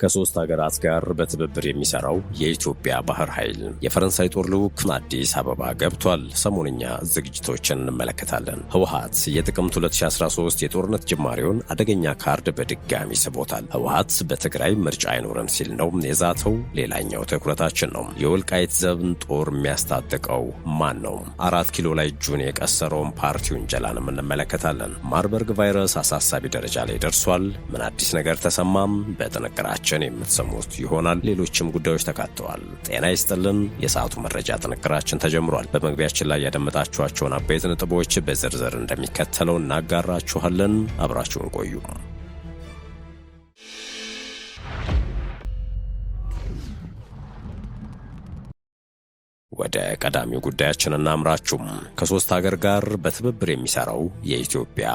ከሶስት ሀገራት ጋር በትብብር የሚሰራው የኢትዮጵያ ባህር ኃይል የፈረንሳይ ጦር ልዑክ አዲስ አበባ ገብቷል። ሰሞንኛ ዝግጅቶችን እንመለከታለን። ህወሓት የጥቅምት 2013 የጦርነት ጅማሬውን አደገኛ ካርድ በድጋሚ ስቦታል። ህወሓት በትግራይ ምርጫ አይኖርም ሲል ነው የዛተው። ሌላኛው ትኩረታችን ነው። የወልቃይት ዘብን ጦር የሚያስታጥቀው ማን ነው? 4 ኪሎ ላይ እጁን የቀሰረውን ፓርቲ ውንጀላንም እንመለከታለን። ማርበርግ ቫይረስ አሳሳቢ ደረጃ ላይ ደርሷል። ምን አዲስ ነገር ተሰማም? በጥንቅራችን የምትሰሙት ይሆናል። ሌሎችም ጉዳዮች ተካተዋል። ጤና ይስጥልን። የሰዓቱ መረጃ ጥንቅራችን ተጀምሯል። በመግቢያችን ላይ ያደመጣችኋቸውን አበይት ነጥቦች በዝርዝር እንደሚከተለው እናጋራችኋለን። አብራችሁን ቆዩ። ወደ ቀዳሚው ጉዳያችን እናምራችሁም። ከሶስት ሀገር ጋር በትብብር የሚሰራው የኢትዮጵያ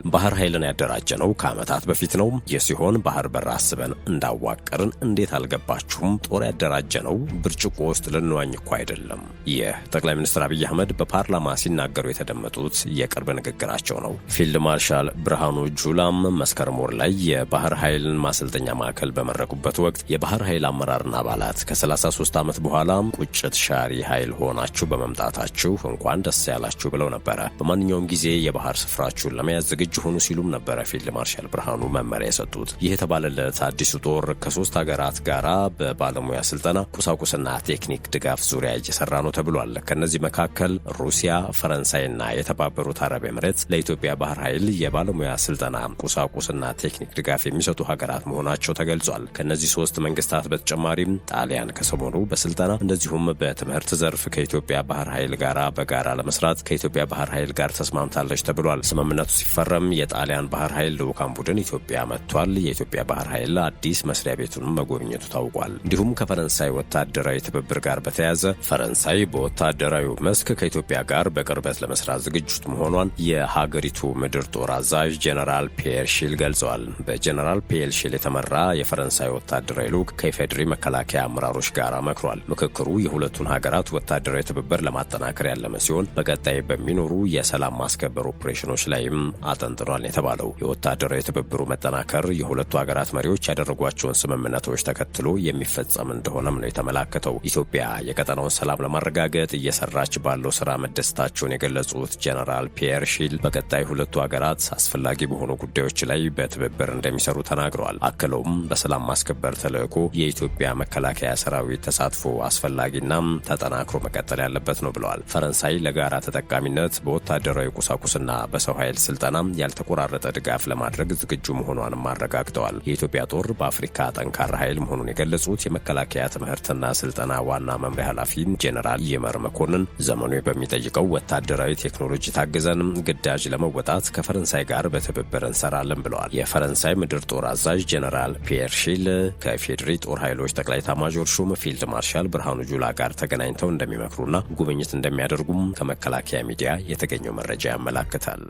ባህር ኃይልን ያደራጀነው ከዓመታት በፊት ነው። የሲሆን ባህር በር አስበን እንዳዋቀርን እንዴት አልገባችሁም? ጦር ያደራጀነው ብርጭቆ ውስጥ ልንዋኝ እኮ አይደለም። ይህ ጠቅላይ ሚኒስትር አብይ አህመድ በፓርላማ ሲናገሩ የተደመጡት የቅርብ ንግግራቸው ነው። ፊልድ ማርሻል ብርሃኑ ጁላም መስከረም ወር ላይ የባህር ኃይልን ማሰልጠኛ ማዕከል በመረቁበት ወቅት የባህር ኃይል አመራርና አባላት ከ33 ዓመት በኋላ ቁጭት ሻሪ ኃይል ሆናችሁ በመምጣታችሁ እንኳን ደስ ያላችሁ ብለው ነበረ። በማንኛውም ጊዜ የባህር ስፍራችሁን ለመያዝ ዝግጁ ሆኑ ሲሉም ነበረ ፊልድ ማርሻል ብርሃኑ መመሪያ የሰጡት። ይህ የተባለለት አዲሱ ጦር ከሶስት ሀገራት ጋራ በባለሙያ ስልጠና፣ ቁሳቁስና ቴክኒክ ድጋፍ ዙሪያ እየሰራ ነው ተብሏል። ከነዚህ መካከል ሩሲያ፣ ፈረንሳይና የተባበሩት አረብ ኤምሬት ለኢትዮጵያ ባህር ኃይል የባለሙያ ስልጠና፣ ቁሳቁስና ቴክኒክ ድጋፍ የሚሰጡ ሀገራት መሆናቸው ተገልጿል። ከነዚህ ሶስት መንግስታት በተጨማሪም ጣሊያን ከሰሞኑ በስልጠና እንደዚሁም በትምህርት ዘርፍ ከኢትዮጵያ ባህር ኃይል ጋር በጋራ ለመስራት ከኢትዮጵያ ባህር ኃይል ጋር ተስማምታለች ተብሏል። ስምምነቱ ሲፈረም የጣሊያን ባህር ኃይል ልዑካን ቡድን ኢትዮጵያ መጥቷል። የኢትዮጵያ ባህር ኃይል አዲስ መስሪያ ቤቱን መጎብኘቱ ታውቋል። እንዲሁም ከፈረንሳይ ወታደራዊ ትብብር ጋር በተያያዘ ፈረንሳይ በወታደራዊ መስክ ከኢትዮጵያ ጋር በቅርበት ለመስራት ዝግጁት መሆኗን የሀገሪቱ ምድር ጦር አዛዥ ጄኔራል ፒየር ሺል ገልጸዋል። በጄኔራል ፒየር ሺል የተመራ የፈረንሳይ ወታደራዊ ልዑክ ከኢፌዴሪ መከላከያ አመራሮች ጋር መክሯል። ምክክሩ የሁለቱን ሀገራት ወታደራዊ ትብብር ለማጠናከር ያለመ ሲሆን በቀጣይ በሚኖሩ የሰላም ማስከበር ኦፕሬሽኖች ላይም አጠንጥኗል የተባለው የወታደራዊ ትብብሩ መጠናከር የሁለቱ ሀገራት መሪዎች ያደረጓቸውን ስምምነቶች ተከትሎ የሚፈጸም እንደሆነም ነው የተመላከተው። ኢትዮጵያ የቀጠናውን ሰላም ለማረጋገጥ እየሰራች ባለው ስራ መደሰታቸውን የገለጹት ጄኔራል ፒየር ሺል በቀጣይ ሁለቱ ሀገራት አስፈላጊ በሆኑ ጉዳዮች ላይ በትብብር እንደሚሰሩ ተናግረዋል። አክለውም በሰላም ማስከበር ተልዕኮ የኢትዮጵያ መከላከያ ሰራዊት ተሳትፎ አስፈላጊና ተጠናክሮ መቀጠል ያለበት ነው ብለዋል። ፈረንሳይ ለጋራ ተጠቃሚነት በወታደራዊ ቁሳቁስና በሰው ኃይል ስልጠና ያልተቆራረጠ ድጋፍ ለማድረግ ዝግጁ መሆኗንም አረጋግጠዋል። የኢትዮጵያ ጦር በአፍሪካ ጠንካራ ኃይል መሆኑን የገለጹት የመከላከያ ትምህርትና ስልጠና ዋና መምሪያ ኃላፊ ጄኔራል ይመር መኮንን ዘመኑ በሚጠይቀው ወታደራዊ ቴክኖሎጂ ታግዘን ግዳጅ ለመወጣት ከፈረንሳይ ጋር በትብብር እንሰራለን ብለዋል። የፈረንሳይ ምድር ጦር አዛዥ ጄኔራል ፒየር ሺል ከፌዴሪ ጦር ኃይሎች ጠቅላይ ኤታማዦር ሹም ፊልድ ማርሻል ብርሃኑ ጁላ ጋር ተገናኝተው እንደሚመክሩና ጉብኝት እንደሚያደርጉም ከመከላከያ ሚዲያ የተገኘው መረጃ ያመላክታል።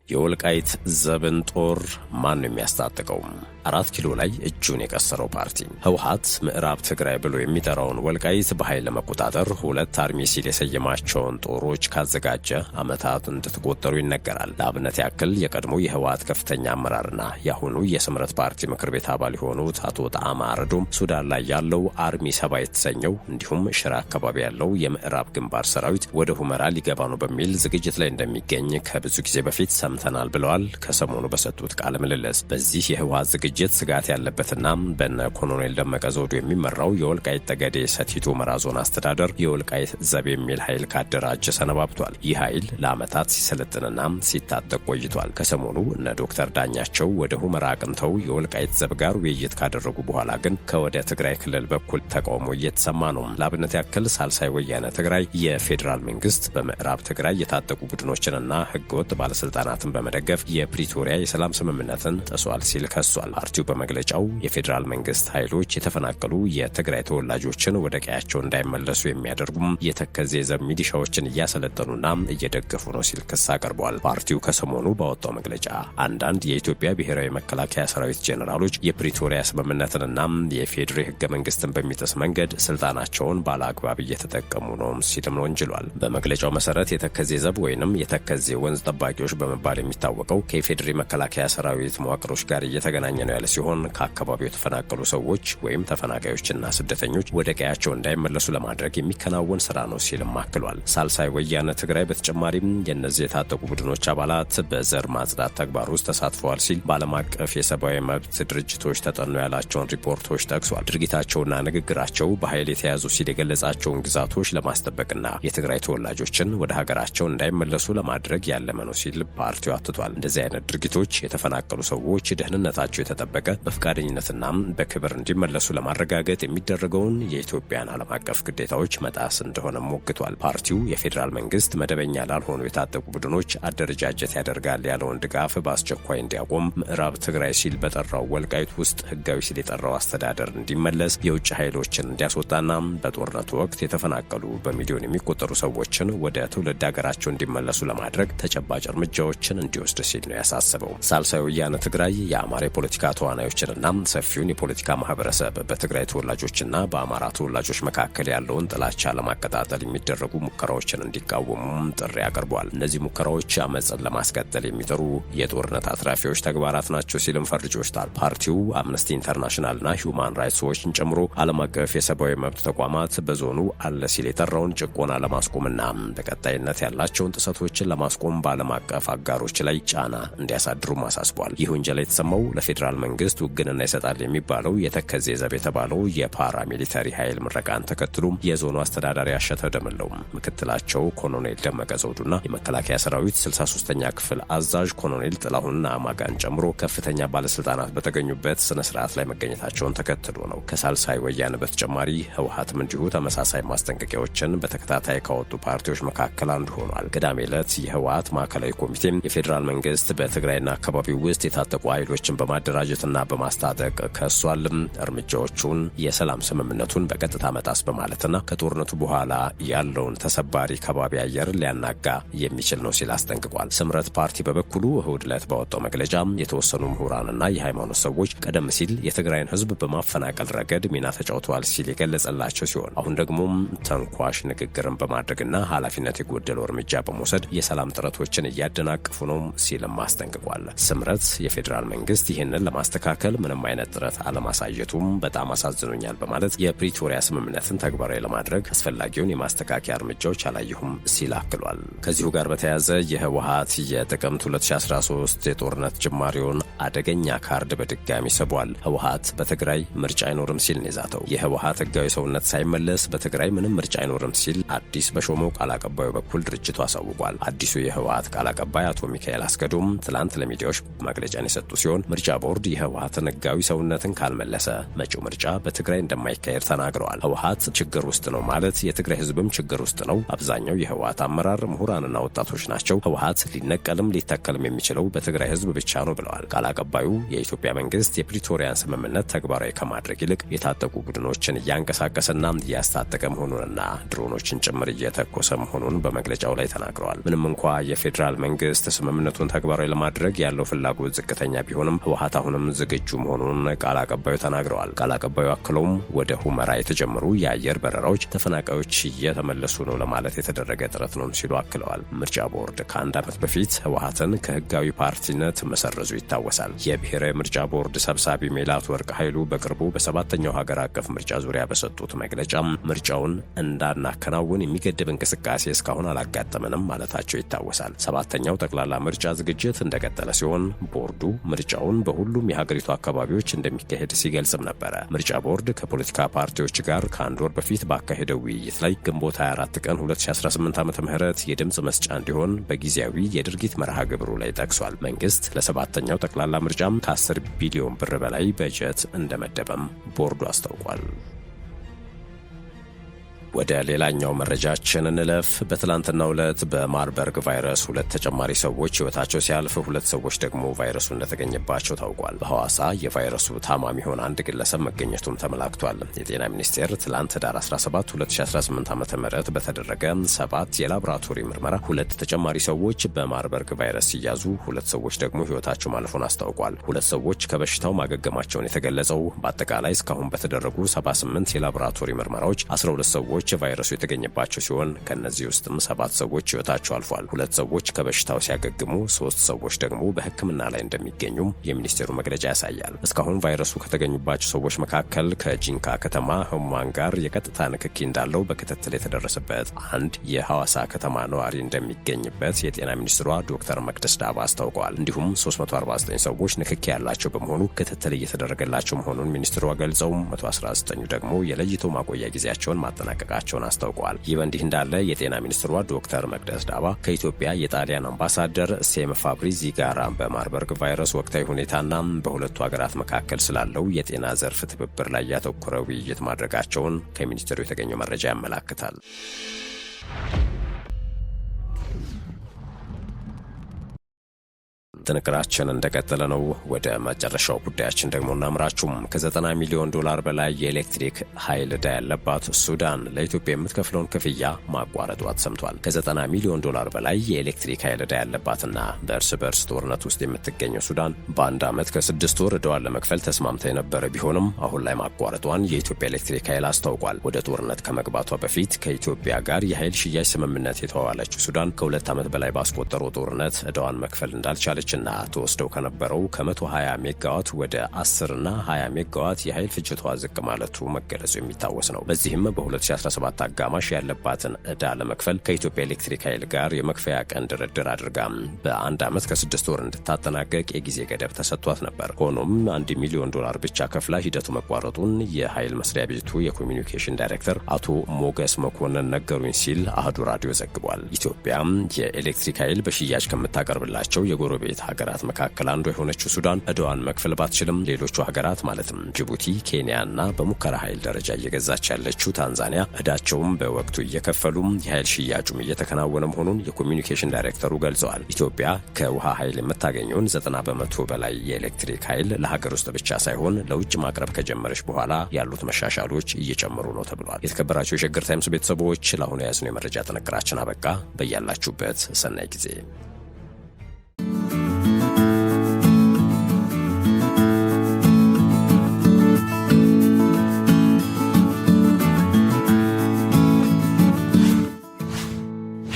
የወልቃይት ዘብን ጦር ማን ነው የሚያስታጥቀው? 4 ኪሎ ላይ እጁን የቀሰረው ፓርቲ ህወሓት ምዕራብ ትግራይ ብሎ የሚጠራውን ወልቃይት በኃይል ለመቆጣጠር 2 አርሚ ሲል የሰየማቸውን ጦሮች ካዘጋጀ ዓመታት እንደተቆጠሩ ይነገራል። ለአብነት ያክል የቀድሞ የህወሓት ከፍተኛ አመራርና የአሁኑ የስምረት ፓርቲ ምክር ቤት አባል የሆኑት አቶ ጣዕመ አረዶም ሱዳን ላይ ያለው አርሚ 7 የተሰኘው እንዲሁም ሽራ አካባቢ ያለው የምዕራብ ግንባር ሰራዊት ወደ ሁመራ ሊገባ ነው በሚል ዝግጅት ላይ እንደሚገኝ ከብዙ ጊዜ በፊት ሰምተናል ብለዋል። ከሰሞኑ በሰጡት ቃለ ምልልስ በዚህ የህወሓት ዝግጅት ስጋት ያለበትና በነ ኮሎኔል ደመቀ ዘውዱ የሚመራው የወልቃይት ጠገዴ ሰቲት ሁመራ ዞን አስተዳደር የወልቃይት ዘብ የሚል ኃይል ካደራጀ ሰነባብቷል። ይህ ኃይል ለዓመታት ሲሰለጥንና ሲታጠቅ ቆይቷል። ከሰሞኑ እነ ዶክተር ዳኛቸው ወደ ሁመራ አቅንተው የወልቃይት ዘብ ጋር ውይይት ካደረጉ በኋላ ግን ከወደ ትግራይ ክልል በኩል ተቃውሞ እየተሰማ ነው። ለአብነት ያክል ሳልሳይ ወያነ ትግራይ የፌዴራል መንግስት በምዕራብ ትግራይ የታጠቁ ቡድኖችንና ህገወጥ ባለስልጣናትን ህወሓትን በመደገፍ የፕሪቶሪያ የሰላም ስምምነትን ጥሷል ሲል ከሷል። ፓርቲው በመግለጫው የፌዴራል መንግስት ኃይሎች የተፈናቀሉ የትግራይ ተወላጆችን ወደ ቀያቸው እንዳይመለሱ የሚያደርጉም የተከዜ ዘብ ሚሊሻዎችን እያሰለጠኑና እየደገፉ ነው ሲል ክስ አቅርቧል። ፓርቲው ከሰሞኑ ባወጣው መግለጫ አንዳንድ የኢትዮጵያ ብሔራዊ መከላከያ ሰራዊት ጄኔራሎች የፕሪቶሪያ ስምምነትንና የፌዴራል ህገ መንግስትን በሚጥስ መንገድ ስልጣናቸውን ባለአግባብ እየተጠቀሙ ነው ሲልም ወንጅሏል። በመግለጫው መሰረት የተከዜ ዘብ ወይንም የተከዜ ወንዝ ጠባቂዎች በመባል የሚታወቀው ከፌዴራል መከላከያ ሰራዊት መዋቅሮች ጋር እየተገናኘ ነው ያለ ሲሆን ከአካባቢው የተፈናቀሉ ሰዎች ወይም ተፈናቃዮችና ስደተኞች ወደ ቀያቸው እንዳይመለሱ ለማድረግ የሚከናወን ስራ ነው ሲልም አክሏል። ሳልሳይ ወያነ ትግራይ በተጨማሪም የእነዚህ የታጠቁ ቡድኖች አባላት በዘር ማጽዳት ተግባር ውስጥ ተሳትፈዋል ሲል በዓለም አቀፍ የሰብአዊ መብት ድርጅቶች ተጠኑ ያላቸውን ሪፖርቶች ጠቅሷል። ድርጊታቸውና ንግግራቸው በኃይል የተያዙ ሲል የገለጻቸውን ግዛቶች ለማስጠበቅና የትግራይ ተወላጆችን ወደ ሀገራቸው እንዳይመለሱ ለማድረግ ያለመ ነው ሲል ፓርቲው አትቷል። እንደዚህ አይነት ድርጊቶች የተፈናቀሉ ሰዎች ደህንነታቸው የተጠበቀ በፈቃደኝነትና በክብር እንዲመለሱ ለማረጋገጥ የሚደረገውን የኢትዮጵያን ዓለም አቀፍ ግዴታዎች መጣስ እንደሆነ ሞግቷል። ፓርቲው የፌዴራል መንግስት መደበኛ ላልሆኑ የታጠቁ ቡድኖች አደረጃጀት ያደርጋል ያለውን ድጋፍ በአስቸኳይ እንዲያቆም፣ ምዕራብ ትግራይ ሲል በጠራው ወልቃይት ውስጥ ህጋዊ ሲል የጠራው አስተዳደር እንዲመለስ፣ የውጭ ኃይሎችን እንዲያስወጣና በጦርነቱ ወቅት የተፈናቀሉ በሚሊዮን የሚቆጠሩ ሰዎችን ወደ ትውልድ ሀገራቸው እንዲመለሱ ለማድረግ ተጨባጭ እርምጃዎችን እንዲወስድ ሲል ነው ያሳሰበው። ሳልሳይ ወያነ ትግራይ የአማራ የፖለቲካ ተዋናዮችንና ሰፊውን የፖለቲካ ማህበረሰብ በትግራይ ተወላጆችና በአማራ ተወላጆች መካከል ያለውን ጥላቻ ለማቀጣጠል የሚደረጉ ሙከራዎችን እንዲቃወሙም ጥሪ አቅርቧል። እነዚህ ሙከራዎች አመፅን ለማስቀጠል የሚጠሩ የጦርነት አትራፊዎች ተግባራት ናቸው ሲልም ፈርጆታል። ፓርቲው አምነስቲ ኢንተርናሽናልና ሂውማን ራይትስ ዎችን ጨምሮ ዓለም አቀፍ የሰብአዊ መብት ተቋማት በዞኑ አለ ሲል የጠራውን ጭቆና ለማስቆምና በቀጣይነት ያላቸውን ጥሰቶችን ለማስቆም በዓለም አቀፍ አጋሮች ላይ ጫና እንዲያሳድሩም አሳስቧል። ይህ ወንጀል የተሰማው ለፌዴራል መንግስት ውግንና ይሰጣል የሚባለው የተከዜ ዘብ የተባለው የፓራ ሚሊተሪ ኃይል ምረቃን ተከትሎ የዞኑ አስተዳዳሪ አሸተ ደምለው፣ ምክትላቸው ኮሎኔል ደመቀ ዘውዱና የመከላከያ ሰራዊት 63ኛ ክፍል አዛዥ ኮሎኔል ጥላሁን አማጋን ጨምሮ ከፍተኛ ባለስልጣናት በተገኙበት ስነ ስርዓት ላይ መገኘታቸውን ተከትሎ ነው። ከሳልሳይ ወያነ በተጨማሪ ህወሓትም እንዲሁ ተመሳሳይ ማስጠንቀቂያዎችን በተከታታይ ካወጡ ፓርቲዎች መካከል አንዱ ሆኗል። ቅዳሜ ዕለት የህወሓት ማዕከላዊ ኮሚቴ የፌዴራል መንግስት በትግራይና አካባቢው ውስጥ የታጠቁ ኃይሎችን በማደራጀትና በማስታጠቅ ከሷልም እርምጃዎቹን የሰላም ስምምነቱን በቀጥታ መጣስ በማለትና ከጦርነቱ በኋላ ያለውን ተሰባሪ ከባቢ አየር ሊያናጋ የሚችል ነው ሲል አስጠንቅቋል። ስምረት ፓርቲ በበኩሉ እሁድ ዕለት ባወጣው መግለጫ የተወሰኑ ምሁራንና የሃይማኖት ሰዎች ቀደም ሲል የትግራይን ህዝብ በማፈናቀል ረገድ ሚና ተጫውተዋል ሲል የገለጸላቸው ሲሆን አሁን ደግሞ ተንኳሽ ንግግርን በማድረግና ኃላፊነት የጎደለው እርምጃ በመውሰድ የሰላም ጥረቶችን እያደናቀፉ ነው ሲልም አስጠንቅቋል። ስምረት የፌዴራል መንግስት ይህንን ለማስተካከል ምንም አይነት ጥረት አለማሳየቱም በጣም አሳዝኖኛል በማለት የፕሪቶሪያ ስምምነትን ተግባራዊ ለማድረግ አስፈላጊውን የማስተካከያ እርምጃዎች አላየሁም ሲል አክሏል። ከዚሁ ጋር በተያያዘ የህወሓት የጥቅምት 2013 የጦርነት ጅማሬውን አደገኛ ካርድ በድጋሚ ስቧል። ህወሓት በትግራይ ምርጫ አይኖርም ሲል ነው የዛተው። የህወሓት ህጋዊ ሰውነት ሳይመለስ በትግራይ ምንም ምርጫ አይኖርም ሲል አዲስ በሾመው ቃል አቀባዩ በኩል ድርጅቱ አሳውቋል። አዲሱ የህወሓት ቃል አቀባይ አቶ ሚካኤል አስገዶም ትላንት ለሚዲያዎች መግለጫን የሰጡ ሲሆን ምርጫ ቦርድ የህወሓትን ህጋዊ ሰውነትን ካልመለሰ መጪው ምርጫ በትግራይ እንደማይካሄድ ተናግረዋል። ህወሓት ችግር ውስጥ ነው ማለት የትግራይ ህዝብም ችግር ውስጥ ነው። አብዛኛው የህወሓት አመራር ምሁራንና ወጣቶች ናቸው። ህወሓት ሊነቀልም ሊተከልም የሚችለው በትግራይ ህዝብ ብቻ ነው ብለዋል። ቃል አቀባዩ የኢትዮጵያ መንግስት የፕሪቶሪያን ስምምነት ተግባራዊ ከማድረግ ይልቅ የታጠቁ ቡድኖችን እያንቀሳቀሰና እያስታጠቀ መሆኑንና ድሮኖችን ጭምር እየተኮሰ መሆኑን በመግለጫው ላይ ተናግረዋል። ምንም እንኳ የፌዴራል መንግስት ስምምነቱን ተግባራዊ ለማድረግ ያለው ፍላጎት ዝቅተኛ ቢሆንም ህወሓት አሁንም ዝግጁ መሆኑን ቃል አቀባዩ ተናግረዋል። ቃል አቀባዩ አክለውም ወደ ሁመራ የተጀመሩ የአየር በረራዎች ተፈናቃዮች እየተመለሱ ነው ለማለት የተደረገ ጥረት ነው ሲሉ አክለዋል። ምርጫ ቦርድ ከአንድ ዓመት በፊት ህወሓትን ከህጋዊ ፓርቲነት መሰረዙ ይታወሳል። የብሔራዊ ምርጫ ቦርድ ሰብሳቢ ሜላት ወርቅ ኃይሉ በቅርቡ በሰባተኛው ሀገር አቀፍ ምርጫ ዙሪያ በሰጡት መግለጫ ምርጫውን እንዳናከናውን የሚገድብ እንቅስቃሴ እስካሁን አላጋጠመንም ማለታቸው ይታወሳል። ሰባተኛው ጠቅላላ ምርጫ ዝግጅት እንደቀጠለ ሲሆን ቦርዱ ምርጫውን በሁሉም የሀገሪቱ አካባቢዎች እንደሚካሄድ ሲገልጽም ነበረ። ምርጫ ቦርድ ከፖለቲካ ፓርቲዎች ጋር ከአንድ ወር በፊት ባካሄደው ውይይት ላይ ግንቦት 24 ቀን 2018 ዓ.ም የድምፅ መስጫ እንዲሆን በጊዜያዊ የድርጊት መርሃ ግብሩ ላይ ጠቅሷል። መንግስት ለሰባተኛው ጠቅላላ ምርጫም ከ10 ቢሊዮን ብር በላይ በጀት እንደመደበም ቦርዱ አስታውቋል። ወደ ሌላኛው መረጃችን እንለፍ። በትላንትናው ዕለት በማርበርግ ቫይረስ 2 ተጨማሪ ሰዎች ሕይወታቸው ሲያልፍ 2 ሰዎች ደግሞ ቫይረሱ እንደተገኘባቸው ታውቋል። በሐዋሳ የቫይረሱ ታማሚ የሆነ አንድ ግለሰብ መገኘቱም ተመላክቷል። የጤና ሚኒስቴር ትላንት ዳር 17 2018 ዓ.ም በተደረገ 7 የላቦራቶሪ ምርመራ 2 ተጨማሪ ሰዎች በማርበርግ ቫይረስ ሲያዙ 2 ሰዎች ደግሞ ሕይወታቸው ማለፉን አስታውቋል። 2 ሰዎች ከበሽታው ማገገማቸውን የተገለጸው በአጠቃላይ እስካሁን በተደረጉ 78 የላቦራቶሪ ምርመራዎች 12 ሰዎች ቫይረሱ የተገኘባቸው ሲሆን ከነዚህ ውስጥም 7 ሰዎች ሕይወታቸው አልፏል። 2 ሰዎች ከበሽታው ሲያገግሙ 3 ሰዎች ደግሞ በሕክምና ላይ እንደሚገኙም የሚኒስቴሩ መግለጫ ያሳያል። እስካሁን ቫይረሱ ከተገኙባቸው ሰዎች መካከል ከጂንካ ከተማ ህሙማን ጋር የቀጥታ ንክኪ እንዳለው በክትትል የተደረሰበት አንድ የሐዋሳ ከተማ ነዋሪ እንደሚገኝበት የጤና ሚኒስትሯ ዶክተር መቅደስ ዳባ አስታውቀዋል። እንዲሁም 349 ሰዎች ንክኪ ያላቸው በመሆኑ ክትትል እየተደረገላቸው መሆኑን ሚኒስትሯ ገልጸው 119 ደግሞ የለይቶ ማቆያ ጊዜያቸውን ማጠናቀቃቸውን አስታውቀዋል። ይህ በእንዲህ እንዳለ የጤና ሚኒስትሯ ዶክተር መቅደስ ዳባ ከኢትዮጵያ የጣሊያን አምባሳደር ሴም ፋብሪዚ ጋር በማርበርግ ቫይረስ ወቅታዊ ሁኔታና በሁለቱ ሀገራት መካከል ስላለው የጤና ዘርፍ ትብብር ላይ ያተኮረ ውይይት ማድረጋቸውን ከሚኒስቴሩ የተገኘው መረጃ ያመላክታል። ጥንቅራችን እንደቀጠለ ነው። ወደ መጨረሻው ጉዳያችን ደግሞ እናምራችሁም። ከ90 ሚሊዮን ዶላር በላይ የኤሌክትሪክ ኃይል ዕዳ ያለባት ሱዳን ለኢትዮጵያ የምትከፍለውን ክፍያ ማቋረጧ ተሰምቷል። ከ90 ሚሊዮን ዶላር በላይ የኤሌክትሪክ ኃይል ዕዳ ያለባትና በእርስ በርስ ጦርነት ውስጥ የምትገኘው ሱዳን በአንድ ዓመት ከ6 ወር ዕዳዋን ለመክፈል ተስማምታ የነበረ ቢሆንም አሁን ላይ ማቋረጧን የኢትዮጵያ ኤሌክትሪክ ኃይል አስታውቋል። ወደ ጦርነት ከመግባቷ በፊት ከኢትዮጵያ ጋር የኃይል ሽያጭ ስምምነት የተዋዋለችው ሱዳን ከ2 ዓመት በላይ ባስቆጠረው ጦርነት ዕዳዋን መክፈል እንዳልቻለች እና ተወስደው ከነበረው ከ120 ሜጋዋት ወደ 10 እና 20 ሜጋዋት የኃይል ፍጆቷ ዝቅ ማለቱ መገለጹ የሚታወስ ነው። በዚህም በ2017 አጋማሽ ያለባትን ዕዳ ለመክፈል ከኢትዮጵያ ኤሌክትሪክ ኃይል ጋር የመክፈያ ቀን ድርድር አድርጋ በአንድ ዓመት ከ6 ወር እንድታጠናቀቅ የጊዜ ገደብ ተሰጥቷት ነበር። ሆኖም $1 ሚሊዮን ብቻ ከፍላ ሂደቱ መቋረጡን የኃይል መስሪያ ቤቱ የኮሚኒኬሽን ዳይሬክተር አቶ ሞገስ መኮንን ነገሩኝ ሲል አህዱ ራዲዮ ዘግቧል። ኢትዮጵያ የኤሌክትሪክ ኃይል በሽያጭ ከምታቀርብላቸው የጎረቤት ሀገራት መካከል አንዱ የሆነችው ሱዳን ዕዳዋን መክፈል ባትችልም ሌሎቹ ሀገራት ማለትም ጅቡቲ፣ ኬንያ እና በሙከራ ኃይል ደረጃ እየገዛች ያለችው ታንዛኒያ ዕዳቸውም በወቅቱ እየከፈሉ የኃይል ሽያጩም እየተከናወነ መሆኑን የኮሚኒኬሽን ዳይሬክተሩ ገልጸዋል። ኢትዮጵያ ከውሃ ኃይል የምታገኘውን 90% በላይ የኤሌክትሪክ ኃይል ለሀገር ውስጥ ብቻ ሳይሆን ለውጭ ማቅረብ ከጀመረች በኋላ ያሉት መሻሻሎች እየጨመሩ ነው ተብሏል። የተከበራቸው የሸገር ታይምስ ቤተሰቦች ለአሁኑ የያዝነው የመረጃ ጥንቅራችን አበቃ። በያላችሁበት ሰናይ ጊዜ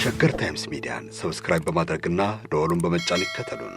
ሸገር ታይምስ ሚዲያን ሰብስክራይብ በማድረግና ደወሉን በመጫን ይከተሉን።